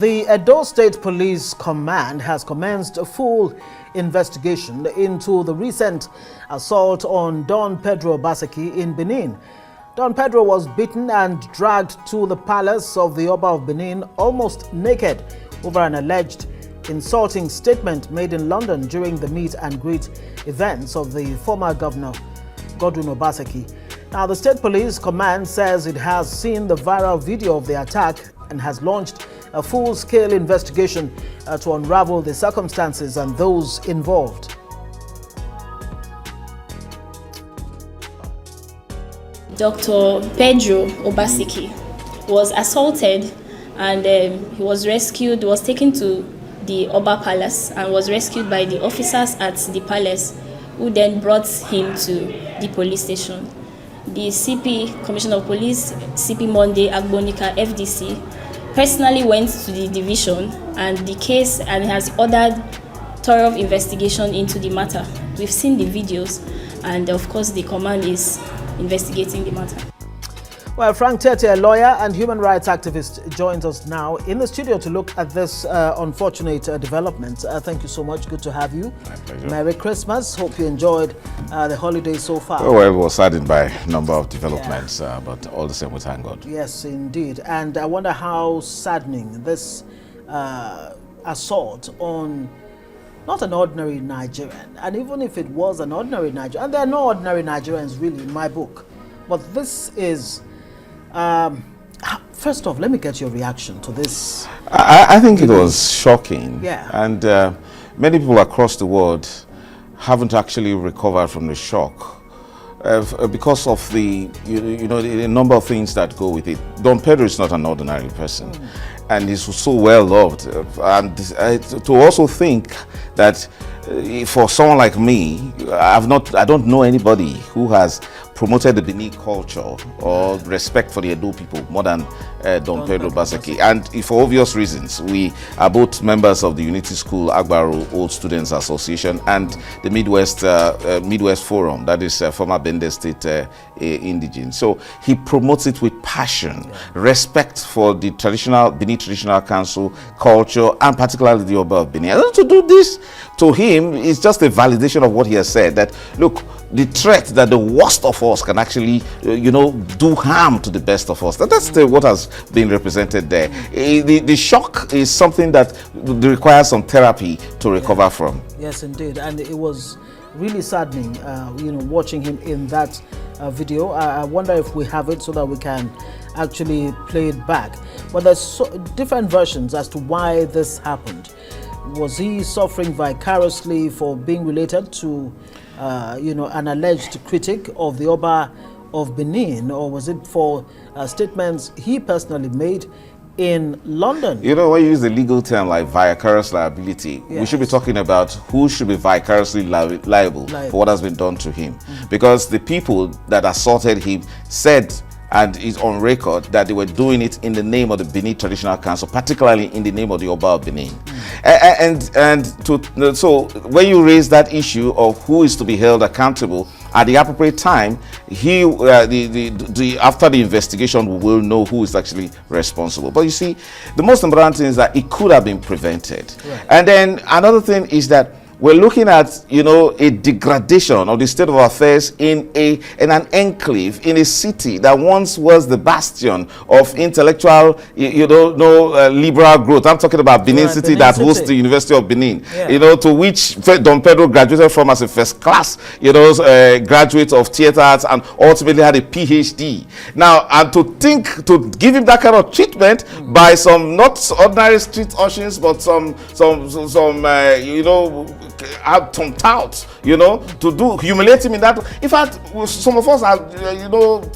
The Edo State Police Command has commenced a full investigation into the recent assault on Don Pedro Obaseki in Benin. Don Pedro was beaten and dragged to the palace of the Oba of Benin almost naked over an alleged insulting statement made in London during the meet and greet events of the former governor, Godwin Obaseki. Now, the State Police Command says it has seen the viral video of the attack and has launched a full-scale investigation to unravel the circumstances and those involved. Dr. Pedro Obaseki was assaulted and he was rescued, was taken to the Oba Palace and was rescued by the officers at the palace, who then brought him to the police station. The CP, Commissioner of Police, CP Monday Agbonika, FDC, personally went to the division and the case and has ordered thorough investigation into the matter. We've seen the videos and of course the command is investigating the matter. Well, Frank Tete, a lawyer and human rights activist, joins us now in the studio to look at this unfortunate development. Thank you so much. Good to have you. My pleasure. Merry Christmas. Hope you enjoyed the holidays so far. Well, it was saddened by a number of developments, but all the same, we thank God. Yes, indeed. And I wonder how saddening this assault on not an ordinary Nigerian, and even if it was an ordinary Nigerian, and there are no ordinary Nigerians really in my book, but this is, first off, let me get your reaction to this. I think it was shocking. Yeah. And many people across the world haven't actually recovered from the shock because of the, the number of things that go with it. Don Pedro is not an ordinary person. And he's so well loved, and to also think that for someone like me, I don't know anybody who has promoted the Benin culture or respect for the Edo people more than Don Pedro Obaseki. And for obvious reasons, we are both members of the Unity School Agbaro Old Students Association and the Midwest Forum, that is former Bende State indigene. So he promotes it with passion, respect for the traditional Benin Traditional Council culture, and particularly the Oba of Benin. And to do this to him is just a validation of what he has said, that look, the threat that the worst of us can actually, do harm to the best of us. That's what has been represented there. The shock is something that requires some therapy to recover from. Yes, indeed. And it was really saddening, watching him in that video. I wonder if we have it so that we can actually play it back. But there's different versions as to why this happened. Was he suffering vicariously for being related to an alleged critic of the Oba of Benin, or was it for statements he personally made in London? When you use the legal term like vicarious liability, yes, we should be talking about who should be vicariously liable for what has been done to him. Because the people that assaulted him said, and is on record, that they were doing it in the name of the Benin Traditional Council, particularly in the name of the Oba of Benin. So when you raise that issue of who is to be held accountable, at the appropriate time, after the investigation, we will know who is actually responsible. But you see, the most important thing is that it could have been prevented. Right. And then another thing is that we're looking at, a degradation of the state of affairs in an enclave, in a city that once was the bastion of intellectual, liberal growth. I'm talking about Benin City, that hosts the University of Benin, to which Don Pedro graduated from as a first class, graduate of theater arts, and ultimately had a PhD. Now, and to give him that kind of treatment by some not ordinary street urchins, but some out to humiliate him in that. In fact, some of us are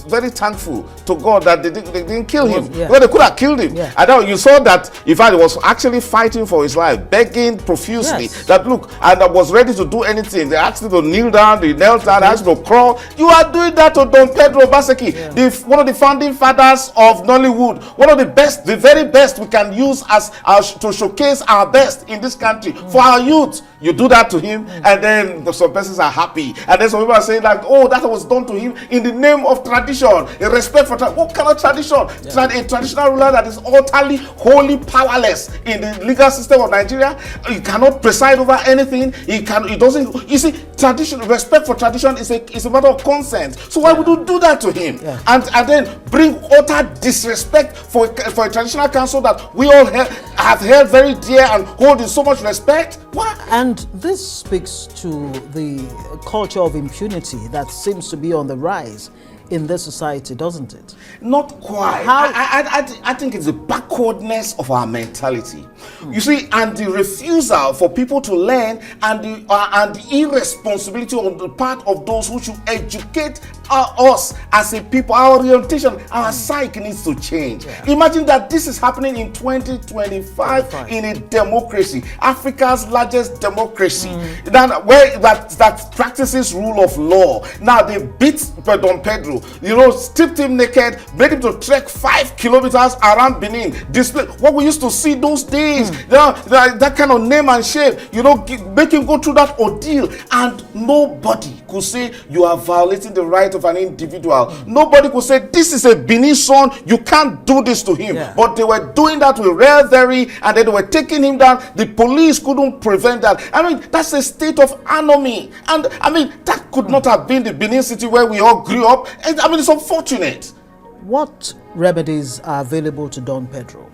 very thankful to God that they didn't kill him. Well, they could have killed him. I know you saw that. In fact, he was actually fighting for his life, begging profusely that look, and I was ready to do anything. They asked him to kneel down, they knelt down, asked him to crawl. You are doing that to Don Pedro Obaseki, one of the founding fathers of Nollywood, one of the best, the very best we can use as to showcase our best in this country for our youth. You do that that to him, and then some persons are happy, and then some people are saying like, oh, that was done to him in the name of tradition, a respect for what kind of tradition? A traditional ruler that is utterly wholly powerless in the legal system of Nigeria. He cannot preside over anything. He doesn't. You see, tradition, respect for tradition is a matter of consent. So why would you do that to him? And then bring utter disrespect for a traditional council that we all have held very dear and hold in so much respect? What? And this speaks to the culture of impunity that seems to be on the rise in this society, doesn't it? Not quite. I think it's the backwardness of our mentality. You see, and the refusal for people to learn, and the irresponsibility on the part of those who should educate us as a people. Our orientation, our psyche needs to change. Imagine that this is happening in 2025 in a democracy, Africa's largest democracy, that practices rule of law. Now they beat Don Pedro, stripped him naked, made him to trek 5 kilometers around Benin, display what we used to see those days, that kind of name and shame, make him go through that ordeal, and nobody could say you are violating the right of an individual. Nobody could say this is a Benin son, you can't do this to him. But they were doing that with revelry, and then they were taking him down. The police couldn't prevent that. I mean, that's a state of anomy, and I mean that could not have been the Benin city where we all grew up. And I mean, it's unfortunate. What remedies are available to Don Pedro?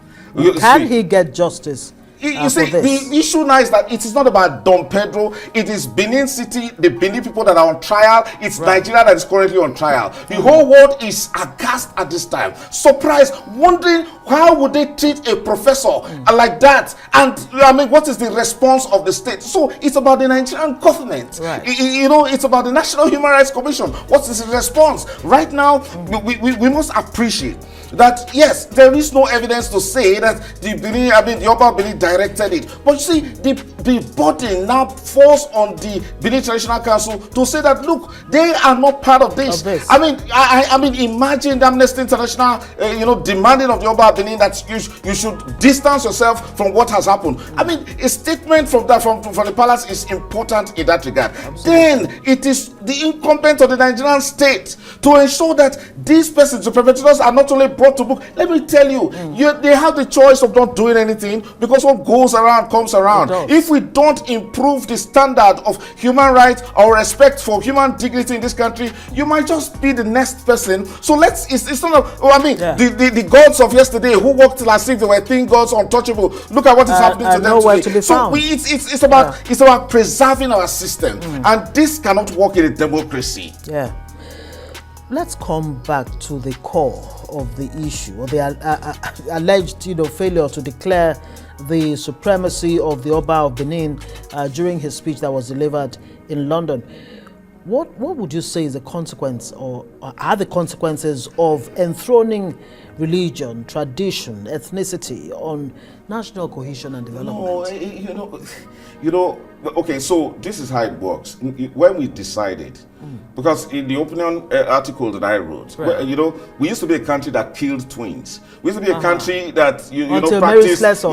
Can he get justice? You see, the issue now is that it is not about Don Pedro. It is Benin City, the Benin people that are on trial. It's Nigeria that is currently on trial. The whole world is aghast at this time, surprised, wondering how would they treat a professor like that. And I mean, what is the response of the state? So it's about the Nigerian government. It's about the National Human Rights Commission. What is the response? Right now, we must appreciate that yes, there is no evidence to say that the Oba Benin directed it. But you see, the burden now falls on the Benin Traditional Council to say that look, they are not part of this. I mean, imagine the Amnesty International, demanding of the Oba Benin that you should distance yourself from what has happened. I mean, a statement from the palace is important in that regard. Then it is the incumbent of the Nigerian state to ensure that these persons, the perpetrators, are not only brought to book. Let me tell you, they have the choice of not doing anything, because what goes around comes around. If we don't improve the standard of human rights or respect for human dignity in this country, you might just be the next person. So it's not the gods of yesterday who walked as if they were thin gods, untouchable. Look at what is happening to them today. So it's about preserving our system, and this cannot work in a democracy. Let's come back to the core of the issue, or the alleged failure to declare the supremacy of the Oba of Benin during his speech that was delivered in London. What would you say is the consequence, or are the consequences of enthroning religion, tradition, ethnicity on national cohesion and development? Okay, so this is how it works. When we decided, because in the opinion article that I wrote, we used to be a country that killed twins. We used to be a country that practiced.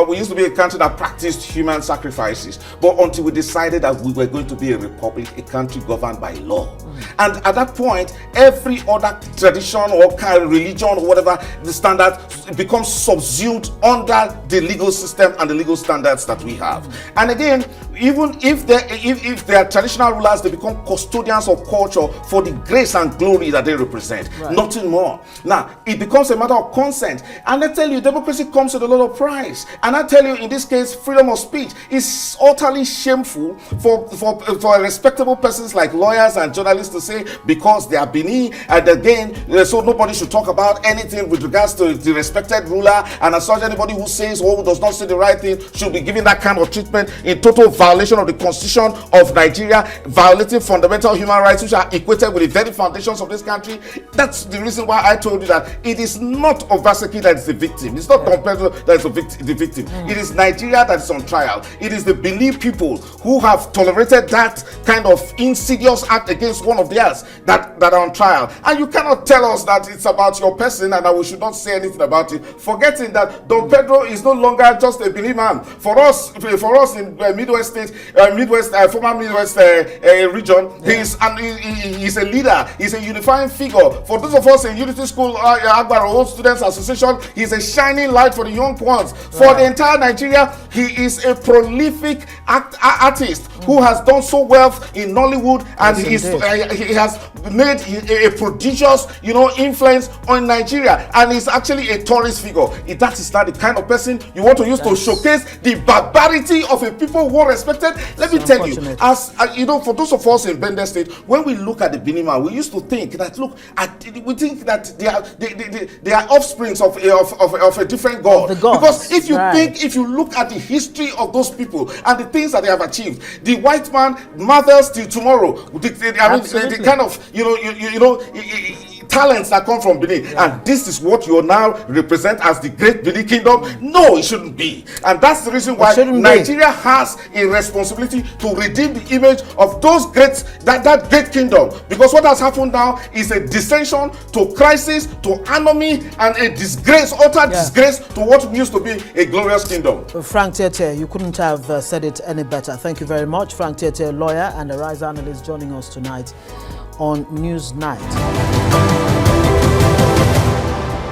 We used to be a country that practiced human sacrifices. But until we decided that we were going to be a republic, a country governed by law, and at that point, every other tradition or kind of religion or whatever the standard becomes subsumed under the legal system and the legal standards that we have. And again, even if they are traditional rulers, they become custodians of culture for the grace and glory that they represent. Nothing more. Now, it becomes a matter of consent. And I tell you, democracy comes with a lot of price. And I tell you, in this case, freedom of speech is utterly shameful for respectable persons like lawyers and journalists to say, because they are Benin, and again, so nobody should talk about anything with regards to the respected ruler, and as such, anybody who says or who does not say the right thing should be given that kind of treatment in total violation of the Constitution of Nigeria, violating fundamental human rights which are equated with the very foundations of this country. That's the reason why I told you that it is not Obaseki that is the victim. It's not Don Pedro that is the victim. It is Nigeria that is on trial. It is the Benin people who have tolerated that kind of insidious act against one of theirs that are on trial. And you cannot tell us that it's about your person and that we should not say anything about it, forgetting that Don Pedro is no longer just a Benin man. For us in Midwest State, former Midwest region. He's a leader. He's a unifying figure. For those of us in Unity School, Agbara Old Students Association, he's a shining light for the young ones. For the entire Nigeria, he is a prolific artist who has done so well in Nollywood, and he has made a prodigious, influence on Nigeria, and he's actually a tourist figure. That is not the kind of person you want to use to showcase the barbarity of a people who are respected. Let me tell you, as for those of us in Bende State, when we look at the Benin man, we used to think that we think that they are offsprings of a different god. Because if you look at the history of those people and the things that they have achieved, the white man marvels till tomorrow. The kind of talents that come from Benin, and this is what you now represent as the great Benin Kingdom. No, it shouldn't be, and that's the reason why Nigeria has a responsibility to redeem the image of those that great kingdom. Because what has happened now is a dissension, to crisis, to anomy, and a disgrace, utter disgrace to what used to be a glorious kingdom. Frank Tietie, you couldn't have said it any better. Thank you very much. Frank Tietie, lawyer and a Rise analyst, joining us tonight on News Night.